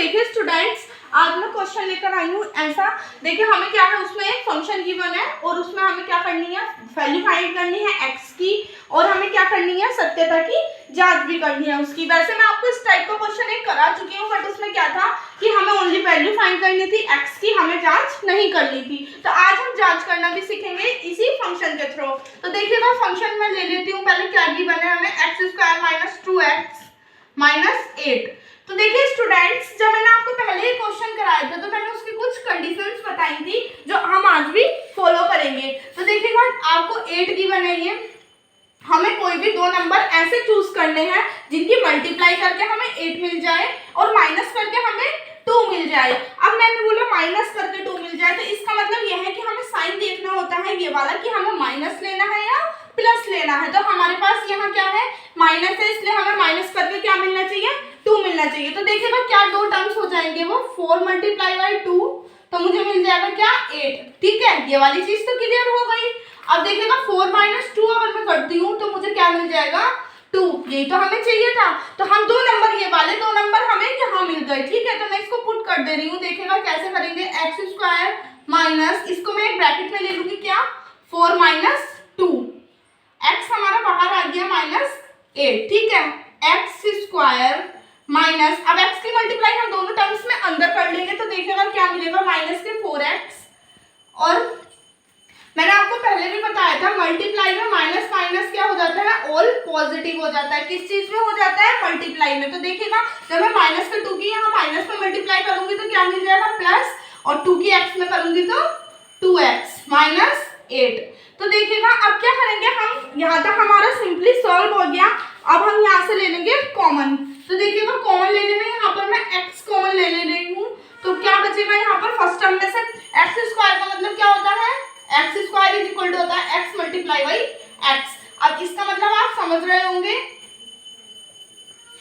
देखिए स्टूडेंट्स, आज मैं क्वेश्चन लेकर आई हूँ ऐसा। देखिए हमें क्या है, उसमें एक फंक्शन गिवन है और उसमें हमें क्या करनी है, वैल्यू फाइंड करनी है एक्स की, और हमें क्या करनी है, सत्यता की जांच भी करनी है उसकी। वैसे मैं आपको इस टाइप का क्वेश्चन एक करा चुकी हूँ, बट उसमें क्या था कि हमें ओनली वैल्यू फाइंड करनी थी एक्स की, हमें जांच नहीं करनी थी। तो आज हम जांच करना भी सीखेंगे इसी फंक्शन के थ्रू। तो देखिएगा फंक्शन में ले लेती हूँ पहले, क्या गिवन है हमें, x square minus 2x minus 8। तो देखिए स्टूडेंट्स, जब मैंने आपको पहले ही क्वेश्चन कराया था तो मैंने उसकी कुछ कंडीशंस बताई थी जो हम आज भी फॉलो करेंगे। तो देखिएगा आपको 8 गिवन है, ये हमें कोई भी दो नंबर ऐसे चूज करने हैं जिनकी मल्टीप्लाई करके हमें 8 मिल जाए और माइनस करके हमें 2 मिल जाए। अब मैंने बोला माइनस करके 2 मिल जाए, तो इसका मतलब यह है कि हमें साइन देखना होता है ये वाला कि हमें माइनस लेना है या प्लस लेना है। तो हमारे पास यहाँ क्या है, माइनस है, इसलिए हमें माइनस करके क्या मिलना चाहिए, 2 मिलना चाहिए। तो देखिएगा क्या दो टर्म्स हो जाएंगे, वो 4 मल्टीप्लाई बाई 2, तो मुझे मिल जाएगा क्या, 8। ठीक है, ये वाली चीज तो क्लियर हो गई। अब देखिएगा 4 माइनस 2 अगर मैं करती हूँ तो मुझे क्या मिल जाएगा, 2। यही तो हमें चाहिए था। तो हम दो नंबर, ये वाले दो नंबर हमें यहाँ मिल गए। ठीक है, तो मैं इसको पुट कर दे रही हूँ। देखिएगा कैसे करेंगे, एक्स स्क्वायर माइनस, इसको मैं एक ब्रैकेट में ले लूंगी, क्या, 4 माइनस 2, एक्स हमारा बाहर आ गया माइनस 8। ठीक है, एक्स स्क्वायर माइनस, अब एक्स की मल्टीप्लाई हम दोनों टर्म्स में अंदर कर लेंगे तो देखिएगा क्या मिलेगा, माइनस के 4x। और मैंने आपको पहले भी बताया था मल्टीप्लाई में माइनस माइनस क्या हो जाता है, ऑल पॉजिटिव हो जाता है। किस चीज में हो जाता है, मल्टीप्लाई में। तो देखिएगा जब मैं माइनस के 2 की यहाँ माइनस में मल्टीप्लाई करूंगी तो क्या मिल जाएगा, प्लस, और 2 की एक्स में करूंगी तो 2x माइनस 8। तो देखिएगा अब क्या करेंगे हम, यहाँ तक हमारा सिंपली सॉल्व हो गया। अब हम यहाँ से ले लेंगे कॉमन। तो देखिएगा कॉमन लेने में यहाँ पर मैं x कॉमन ले रही हूँ, तो क्या बचेगा यहाँ पर, फर्स्ट टर्म में से एक्स स्क्वायर का मतलब क्या होता है, x square is equal to होता है एक्स मल्टीप्लाई बाई एक्स। अब इसका मतलब आप समझ रहे होंगे,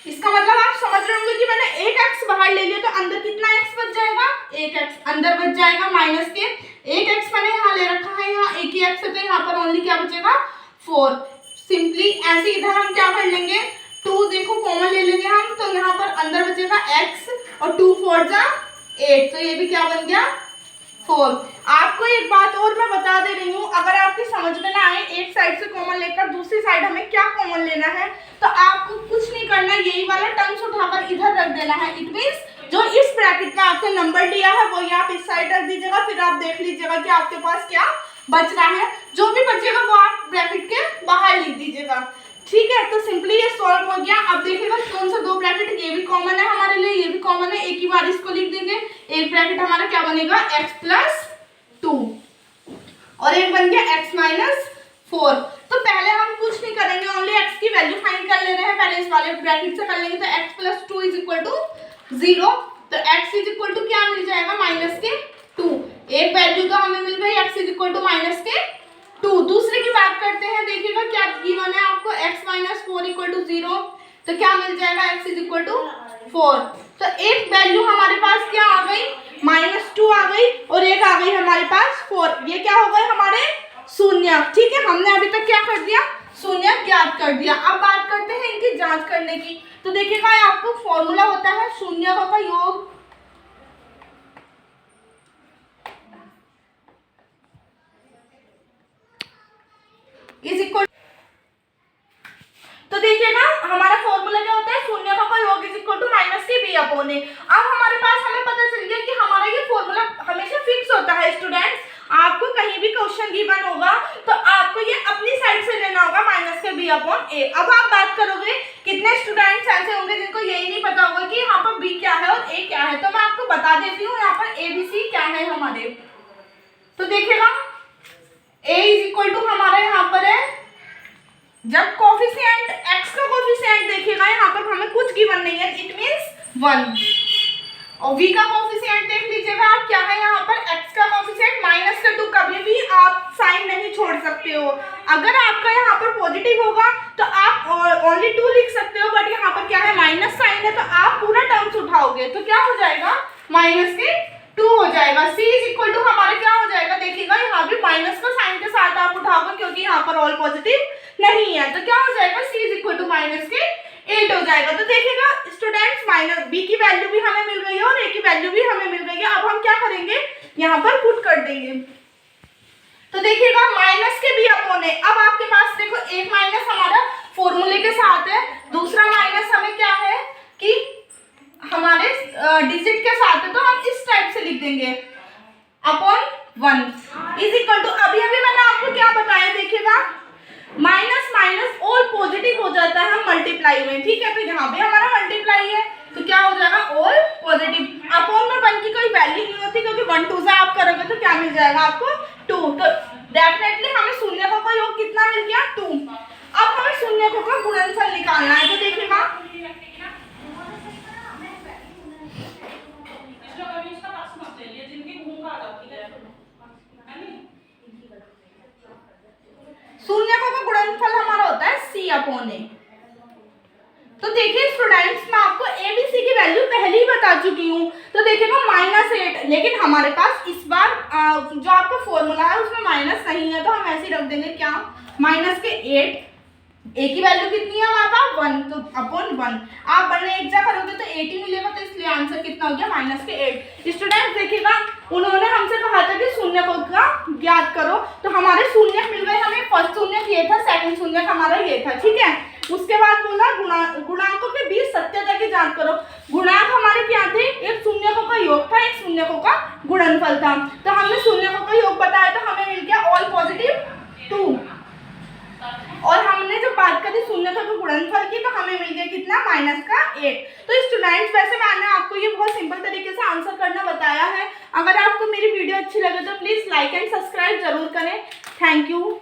इसका मतलब आप समझ रहे होंगे कि मैंने एक एक्स बाहर ले लिया तो अंदर कितना एक्स बच जाएगा, एक एक्स अंदर बच जाएगा, माइनस के एक एक्स मैंने यहाँ ले रखा है, यहाँ एक ही एक्स है तो यहाँ पर ओनली क्या बचेगा, 4। सिंपली ऐसे इधर हम क्या कर लेंगे, 2 देखो कॉमन ले लेंगे हम, तो यहाँ पर अंदर बचेगा x और 2 4 जा 8, तो ये भी क्या बन गया, 4। आपको एक बात और मैं बता दे रही हूँ, अगर आपकी समझ में ना आए एक साइड से कॉमन लेकर दूसरी साइड हमें क्या कॉमन लेना है, तो आपको कुछ नहीं करना, यही वाला टर्म्स उठाकर इधर रख देना है। इट मींस जो इस ब्रैकेट में आपने नंबर दिया है वही आप इस साइड रख दीजिएगा, फिर आप देख लीजिएगा कि आपके पास क्या बच रहा है। जो भी बचेगा वो आप ब्रैकेट के बाहर लिख दीजिएगा। ठीक है, तो सिंपली ये सॉल्व हो गया। अब देखिएगा कौन सा दो ब्रैकेट, ये भी कॉमन है हमारे लिए, ये भी कॉमन है, एक ही बार इसको लिख देंगे। एक ब्रैकेट हमारा क्या बनेगा, x प्लस 2 और एक बन गया x माइनस 4। तो पहले हम कुछ नहीं करेंगे, ओनली x की वैल्यू फाइंड कर ले रहे हैं। पहले इस वाले ब्रैकेट से कर लेंगे, तो x plus 2 is equal to 0, तो x इज इक्वल टू क्या मिल जाएगा, माइनस के 2। एक वैल्यू तो हमें मिल गई, x is equal to minus के 2। दूसरे की बात करते हैं, देखिएगा क्या गिवन है आपको, x माइनस 4 इक्वल टू 0, तो क्या मिल जाएगा, x इज इक्वल टू 4। तो एक वैल्यू हमारे पास क्या आ गई, माइनस 2 आ गई, और एक आ गई हमारे पास 4। ये क्या हो गए हमारे शून्य। ठीक है, हमने अभी तक क्या कर दिया, शून्य ज्ञात कर दिया। अब बात करते हैं इनकी जांच करने की। तो देखिएगा आपको फॉर्मूला होता है शून्यों का योग इज इक्वल, तो देखिएगा हमारा फॉर्मूला क्या होता है, शून्य का योग इज इक्वल टू माइनस के बी अपॉन ए। अब हमारे पास हमें पता चल गया कि हमारा ये फॉर्मूला हमेशा फिक्स होता है। स्टूडेंट्स, आपको कहीं भी क्वेश्चन गिवन होगा तो आपको ये अपनी साइड से लेना होगा, माइनस के बी अपॉन ए। अब आप बात करोगे, कितने स्टूडेंट्स ऐसे होंगे जिनको यही नहीं पता होगा कि यहाँ पर बी क्या है और ए क्या है, तो मैं आपको बता देती हूँ यहाँ पर ए बी सी क्या है हमारे। तो देखिएगा ए इज इक्वल टू हमारा यहाँ पर है, जब कोफिशिएंट x का कोफिशिएंट देखिएगा यहाँ पर हमें कुछ गिवन नहीं है, इट मींस 1। और v का कोफिशिएंट देख लीजिएगा आप, क्या है यहाँ पर, x का कोफिशिएंट माइनस का 2। कभी भी आप साइन नहीं छोड़ सकते हो। अगर आपका यहाँ पर पॉजिटिव होगा तो आप ओनली 2 लिख सकते हो, बट यहाँ पर क्या है, माइनस साइन है, तो आप पूरा टर्म्स उठाओगे तो क्या हो जाएगा, माइनस के 2 हो जाएगा। c इज इक्वल टू हमारे क्या हो जाएगा, देखिएगा यहाँ भी माइनस का साइन के साथ आप उठाओगे क्योंकि यहाँ पर ऑल पॉजिटिव नहीं है, तो क्या हो जाएगा, c is equal to minus के 8 हो जाएगा। तो देखिएगा स्टूडेंट्स, माइनस बी की वैल्यू भी हमें मिल गई है और ए की वैल्यू भी हमें मिल गई है। अब हम क्या करेंगे, यहाँ पर पुट कर देंगे। तो देखिएगा माइनस के बी अपॉन ए। अब आपके पास देखो एक माइनस हमारा फॉर्मूले के साथ है, दूसरा माइनस हमें क्या है कि हमारे डिजिट के साथ है, तो हम इस टाइप से लिख देंगे अपॉन 1 इज इक्वल टू, अभी मैंने आपको क्या बताया, देखिएगा माइनस माइनस ऑल पॉजिटिव हो जाता है मल्टीप्लाई में, ठीक है। तो यहाँ पे हमारा मल्टीप्लाई है तो क्या हो जाएगा ऑल पॉजिटिव। अपॉन में 1 की कोई वैल्यू नहीं होती क्योंकि 1 2 से आप करोगे तो क्या मिल जाएगा आपको 2। तो डेफिनेटली हमें शून्यकों का योग कितना मिल गया 2। अब हमें शून्यकों का गुणनफल निकालना है। तो देखिएगा शून्यकों का गुणनफल हमारा होता है c अपॉन ए। तो देखिए स्टूडेंट्स, मैं आपको ए बी सी की वैल्यू पहले ही बता चुकी हूँ। तो देखिएगा -8, लेकिन हमारे पास इस बार जो आपका फॉर्मूला है उसमें माइनस नहीं है, तो हम ऐसे ही रख देंगे क्या, माइनस के 8। ए की वैल्यू कितनी है हमारे पास 1, तो अपॉन 1। आप बनने एक जा करोगे तो 8 ही मिलेगा, तो इसलिए आंसर कितना हो गया -8। स्टूडेंट्स देखिएगा, उन्होंने हमसे कहा था कि शून्यकों का ज्ञात करो, तो हमारे शून्य मिल गए हमें। फर्स्ट शून्य ये था, सेकंड शून्य हमारा ये था, ठीक है। उसके बाद बोला गुणांकों के बीच सत्यता की जांच करो। गुणांक हमारे क्या थे, एक शून्यकों का योग था, एक शून्यकों का गुणनफल था। तो हमने शून्यकों का योग बताया तो हमें मिल गया ऑल पॉजिटिव 2, और हमने जब बात करी शून्यकों के गुणनफल की तो हमें मिल गया कितना, -8। तो स्टूडेंट्स वैसे मैंने आपको ये बहुत सिंपल तरीके से आंसर करना बताया है। अगर आपको मेरी वीडियो अच्छी लगे तो प्लीज लाइक एंड सब्सक्राइब जरूर करें। Thank you.